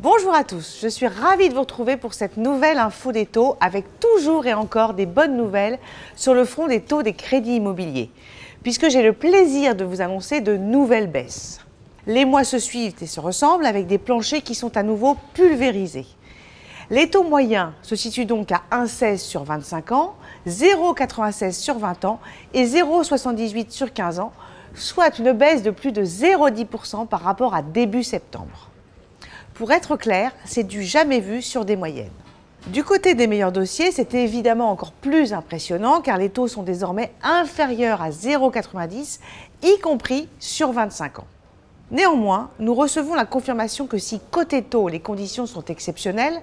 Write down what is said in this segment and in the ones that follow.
Bonjour à tous, je suis ravie de vous retrouver pour cette nouvelle info des taux avec toujours et encore des bonnes nouvelles sur le front des taux des crédits immobiliers, puisque j'ai le plaisir de vous annoncer de nouvelles baisses. Les mois se suivent et se ressemblent avec des planchers qui sont à nouveau pulvérisés. Les taux moyens se situent donc à 1,16 sur 25 ans, 0,96 sur 20 ans et 0,78 sur 15 ans, soit une baisse de plus de 0,10% par rapport à début septembre. Pour être clair, c'est du jamais vu sur des moyennes. Du côté des meilleurs dossiers, c'était évidemment encore plus impressionnant car les taux sont désormais inférieurs à 0,90, y compris sur 25 ans. Néanmoins, nous recevons la confirmation que si côté taux, les conditions sont exceptionnelles,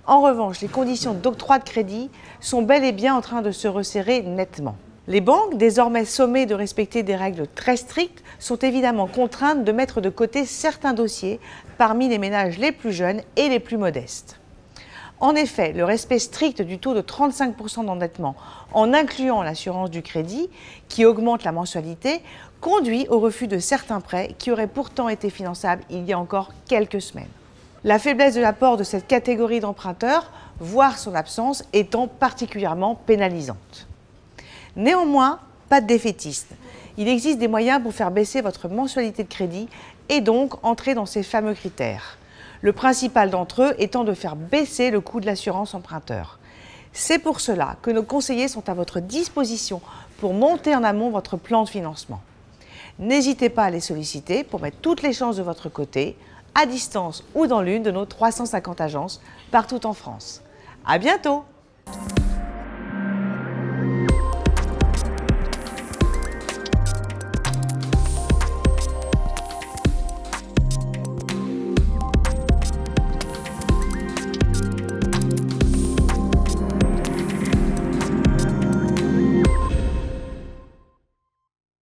en revanche, les conditions d'octroi de crédit sont bel et bien en train de se resserrer nettement. Les banques, désormais sommées de respecter des règles très strictes, sont évidemment contraintes de mettre de côté certains dossiers parmi les ménages les plus jeunes et les plus modestes. En effet, le respect strict du taux de 35% d'endettement, en incluant l'assurance du crédit, qui augmente la mensualité, conduit au refus de certains prêts qui auraient pourtant été finançables il y a encore quelques semaines. La faiblesse de l'apport de cette catégorie d'emprunteurs, voire son absence, étant particulièrement pénalisante. Néanmoins, pas de défaitiste. Il existe des moyens pour faire baisser votre mensualité de crédit et donc entrer dans ces fameux critères. Le principal d'entre eux étant de faire baisser le coût de l'assurance emprunteur. C'est pour cela que nos conseillers sont à votre disposition pour monter en amont votre plan de financement. N'hésitez pas à les solliciter pour mettre toutes les chances de votre côté, à distance ou dans l'une de nos 350 agences partout en France. À bientôt!